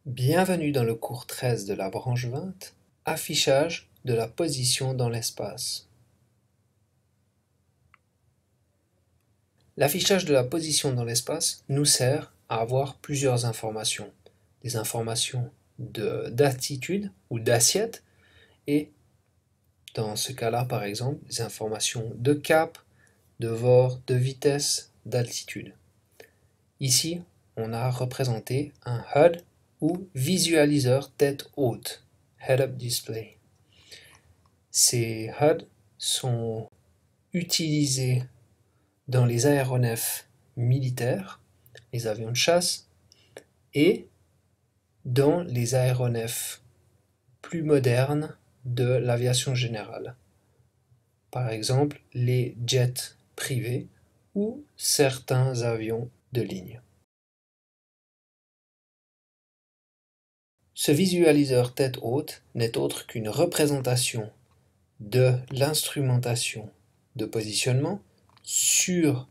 Bienvenue dans le cours 13 de la branche 20, affichage de la position dans l'espace. L'affichage de la position dans l'espace nous sert à avoir plusieurs informations. Des informations d'attitude ou d'assiette et dans ce cas-là par exemple des informations de cap, de VOR, de vitesse, d'altitude. Ici on a représenté un HUD ou visualiseur tête haute, Head-Up Display. Ces HUD sont utilisés dans les aéronefs militaires, les avions de chasse, et dans les aéronefs plus modernes de l'aviation générale. Par exemple, les jets privés ou certains avions de ligne. Ce visualiseur tête haute n'est autre qu'une représentation de l'instrumentation de positionnement sur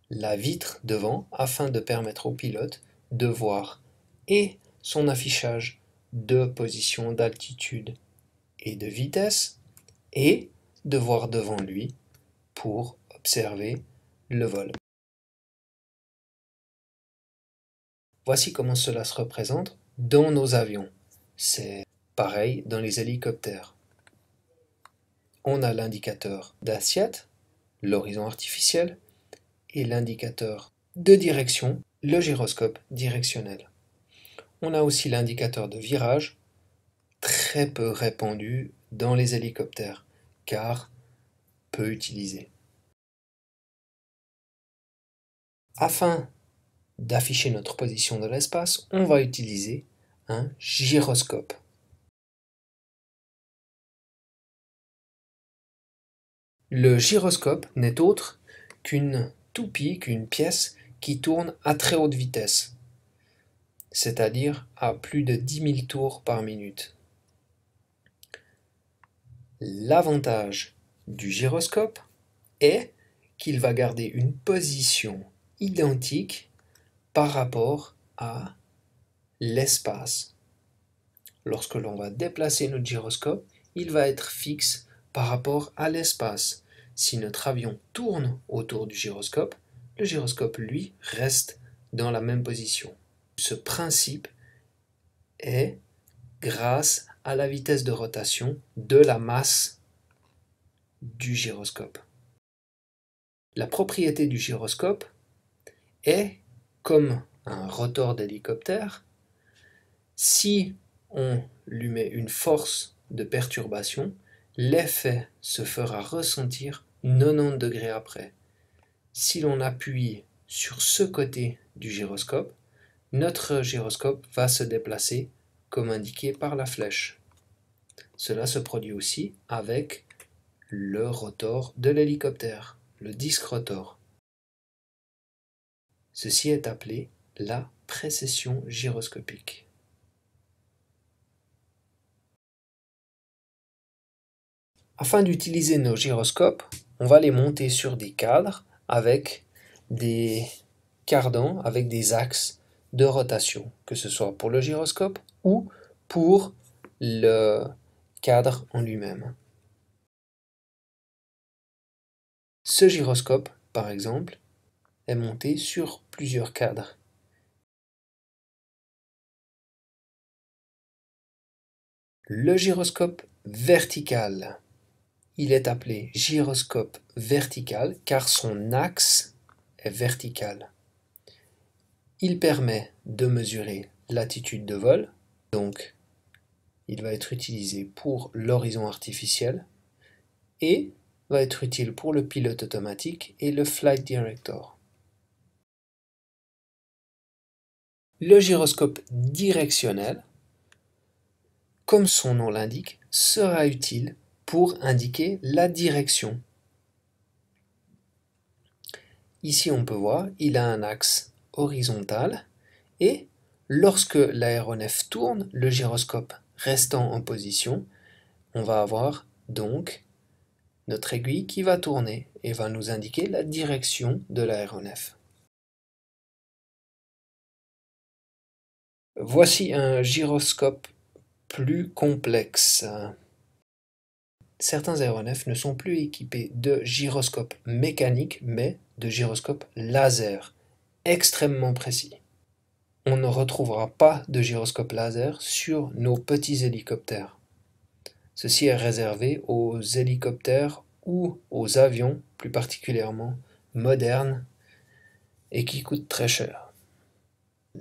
la vitre devant afin de permettre au pilote de voir et son affichage de position, d'altitude et de vitesse et de voir devant lui pour observer le vol. Voici comment cela se représente dans nos avions. C'est pareil dans les hélicoptères. On a l'indicateur d'assiette, l'horizon artificiel, et l'indicateur de direction, le gyroscope directionnel. On a aussi l'indicateur de virage, très peu répandu dans les hélicoptères, car peu utilisé. Afin d'afficher notre position dans l'espace, on va utiliser un gyroscope. Le gyroscope n'est autre qu'une toupie, qu'une pièce qui tourne à très haute vitesse, c'est-à-dire à plus de 10 000 tours par minute. L'avantage du gyroscope est qu'il va garder une position identique par rapport à l'espace. Lorsque l'on va déplacer notre gyroscope, il va être fixe par rapport à l'espace. Si notre avion tourne autour du gyroscope, le gyroscope, lui, reste dans la même position. Ce principe est grâce à la vitesse de rotation de la masse du gyroscope. La propriété du gyroscope est, comme un rotor d'hélicoptère, si on lui met une force de perturbation, l'effet se fera ressentir 90 degrés après. Si l'on appuie sur ce côté du gyroscope, notre gyroscope va se déplacer comme indiqué par la flèche. Cela se produit aussi avec le rotor de l'hélicoptère, le disque rotor. Ceci est appelé la précession gyroscopique. Afin d'utiliser nos gyroscopes, on va les monter sur des cadres avec des cardans, avec des axes de rotation, que ce soit pour le gyroscope ou pour le cadre en lui-même. Ce gyroscope, par exemple, est monté sur plusieurs cadres. Le gyroscope vertical, il est appelé gyroscope vertical car son axe est vertical. Il permet de mesurer l'attitude de vol, donc il va être utilisé pour l'horizon artificiel et va être utile pour le pilote automatique et le flight director. Le gyroscope directionnel, comme son nom l'indique, sera utile pour indiquer la direction. Ici on peut voir, il a un axe horizontal et lorsque l'aéronef tourne, le gyroscope restant en position, on va avoir donc notre aiguille qui va tourner et va nous indiquer la direction de l'aéronef. Voici un gyroscope plus complexe. Certains aéronefs ne sont plus équipés de gyroscopes mécaniques, mais de gyroscopes laser, extrêmement précis. On ne retrouvera pas de gyroscope laser sur nos petits hélicoptères. Ceci est réservé aux hélicoptères ou aux avions, plus particulièrement modernes, et qui coûtent très cher.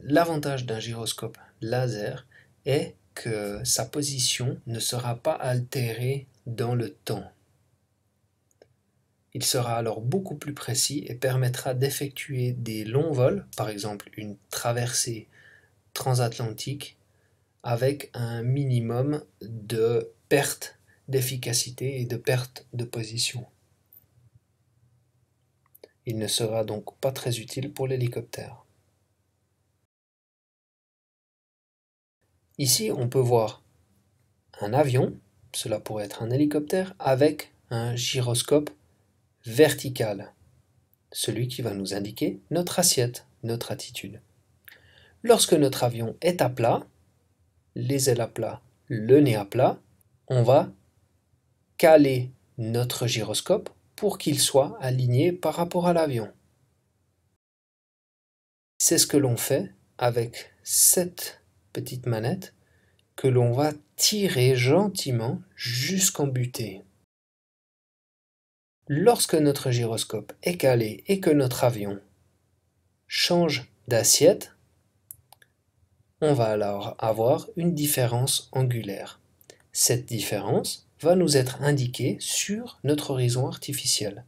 L'avantage d'un gyroscope laser est que sa position ne sera pas altérée dans le temps. Il sera alors beaucoup plus précis et permettra d'effectuer des longs vols, par exemple une traversée transatlantique, avec un minimum de perte d'efficacité et de perte de position. Il ne sera donc pas très utile pour l'hélicoptère. Ici, on peut voir un avion, cela pourrait être un hélicoptère, avec un gyroscope vertical, celui qui va nous indiquer notre assiette, notre attitude. Lorsque notre avion est à plat, les ailes à plat, le nez à plat, on va caler notre gyroscope pour qu'il soit aligné par rapport à l'avion. C'est ce que l'on fait avec cette petite manette que l'on va tirer gentiment jusqu'en butée. Lorsque notre gyroscope est calé et que notre avion change d'assiette, on va alors avoir une différence angulaire. Cette différence va nous être indiquée sur notre horizon artificiel.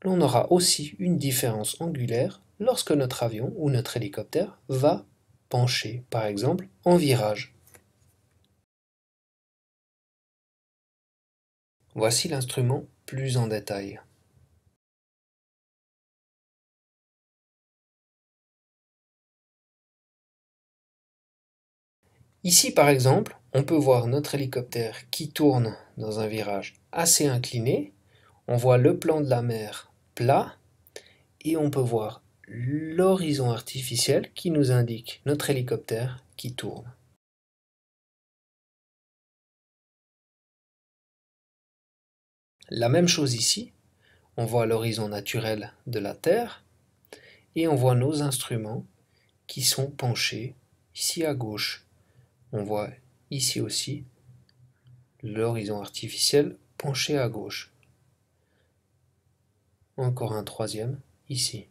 L'on aura aussi une différence angulaire lorsque notre avion ou notre hélicoptère va pencher, par exemple en virage. Voici l'instrument plus en détail. Ici par exemple, on peut voir notre hélicoptère qui tourne dans un virage assez incliné, on voit le plan de la mer plat et on peut voir l'horizon artificiel qui nous indique notre hélicoptère qui tourne. La même chose ici, on voit l'horizon naturel de la Terre et on voit nos instruments qui sont penchés ici à gauche. On voit ici aussi l'horizon artificiel penché à gauche. Encore un troisième ici.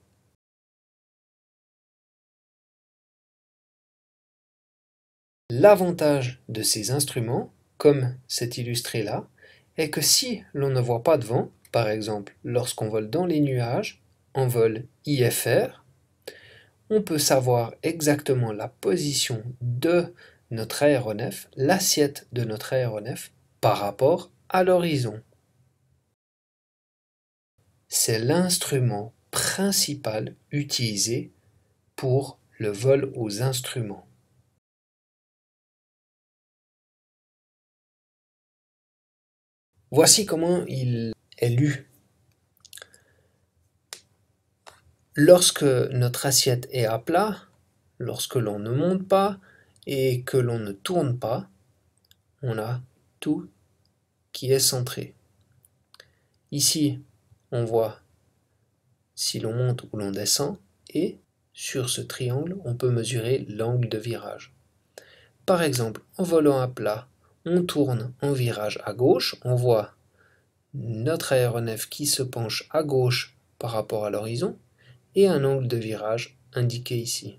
L'avantage de ces instruments, comme c'est illustré là, est que si l'on ne voit pas de vent, par exemple lorsqu'on vole dans les nuages, en vol IFR, on peut savoir exactement la position de notre aéronef, l'assiette de notre aéronef, par rapport à l'horizon. C'est l'instrument principal utilisé pour le vol aux instruments. Voici comment il est lu. Lorsque notre assiette est à plat, lorsque l'on ne monte pas et que l'on ne tourne pas, on a tout qui est centré. Ici, on voit si l'on monte ou l'on descend et sur ce triangle, on peut mesurer l'angle de virage. Par exemple, en volant à plat, on tourne en virage à gauche, on voit notre aéronef qui se penche à gauche par rapport à l'horizon et un angle de virage indiqué ici.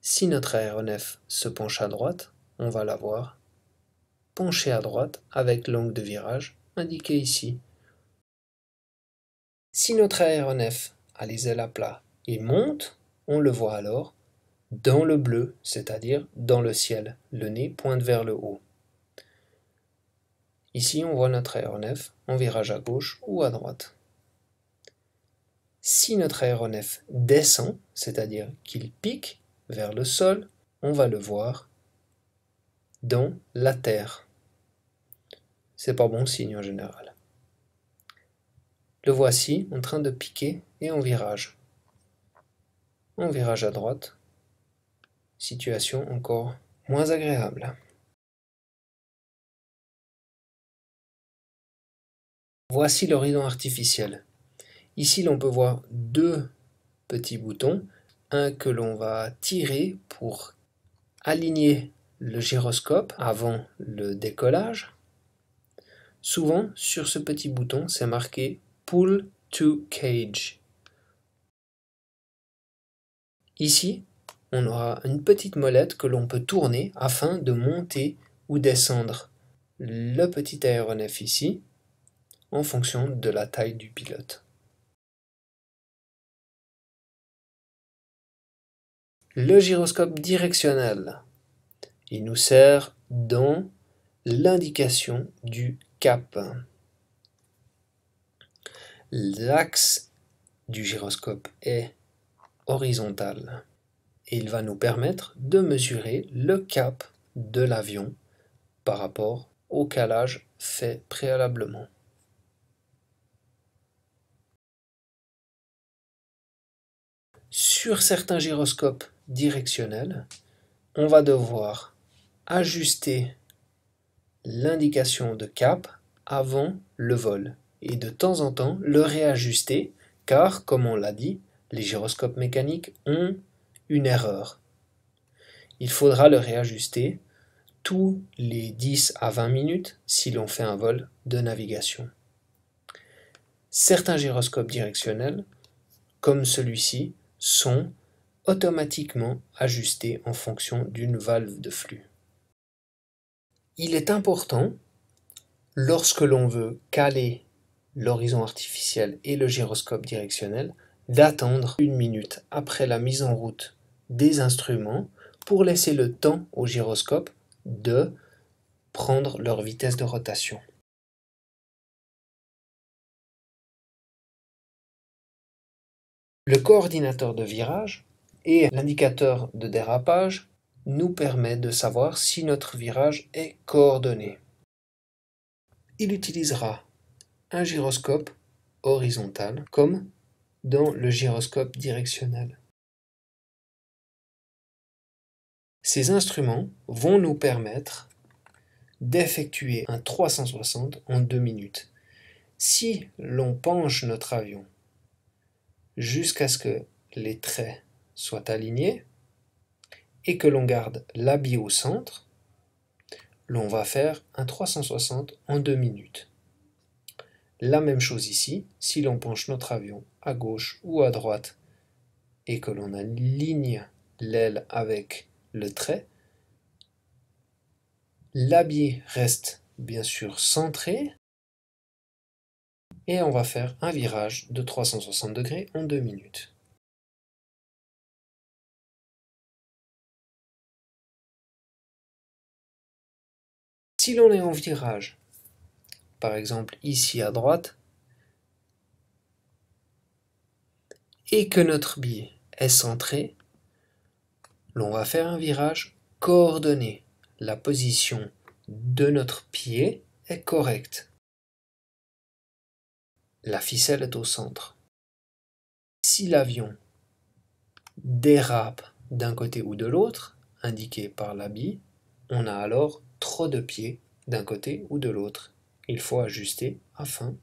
Si notre aéronef se penche à droite, on va l'avoir penché à droite avec l'angle de virage indiqué ici. Si notre aéronef a les ailes à plat et monte, on le voit alors dans le bleu, c'est-à-dire dans le ciel. Le nez pointe vers le haut. Ici, on voit notre aéronef en virage à gauche ou à droite. Si notre aéronef descend, c'est-à-dire qu'il pique vers le sol, on va le voir dans la terre. C'est pas bon signe en général. Le voici en train de piquer et en virage. En virage à droite situation encore moins agréable. Voici l'horizon artificiel. Ici, l'on peut voir deux petits boutons, un que l'on va tirer pour aligner le gyroscope avant le décollage. Souvent, sur ce petit bouton, c'est marqué Pull to Cage. Ici, on aura une petite molette que l'on peut tourner afin de monter ou descendre le petit aéronef ici en fonction de la taille du pilote. Le gyroscope directionnel, il nous sert dans l'indication du cap. L'axe du gyroscope est horizontal et il va nous permettre de mesurer le cap de l'avion par rapport au calage fait préalablement. Sur certains gyroscopes directionnels, on va devoir ajuster l'indication de cap avant le vol et de temps en temps le réajuster car, comme on l'a dit, les gyroscopes mécaniques ont une erreur. Il faudra le réajuster tous les 10 à 20 minutes si l'on fait un vol de navigation. Certains gyroscopes directionnels, comme celui-ci, sont automatiquement ajustés en fonction d'une valve de flux. Il est important, lorsque l'on veut caler l'horizon artificiel et le gyroscope directionnel, d'attendre 1 minute après la mise en route des instruments pour laisser le temps au gyroscope de prendre leur vitesse de rotation. Le coordinateur de virage et l'indicateur de dérapage nous permet de savoir si notre virage est coordonné. Il utilisera un gyroscope horizontal comme dans le gyroscope directionnel. Ces instruments vont nous permettre d'effectuer un 360 en 2 minutes. Si l'on penche notre avion jusqu'à ce que les traits soient alignés et que l'on garde l'habit au centre, l'on va faire un 360 en 2 minutes. La même chose ici, si l'on penche notre avion à gauche ou à droite et que l'on aligne l'aile avec le trait, l'habit reste bien sûr centré et on va faire un virage de 360 degrés en 2 minutes. Si l'on est en virage, par exemple ici à droite, et que notre biais est centré, l'on va faire un virage coordonné. La position de notre pied est correcte. La ficelle est au centre. Si l'avion dérape d'un côté ou de l'autre, indiqué par l'habit, on a alors trop de pieds d'un côté ou de l'autre. Il faut ajuster afin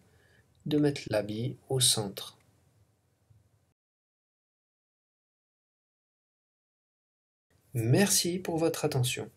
de mettre l'habit au centre. Merci pour votre attention.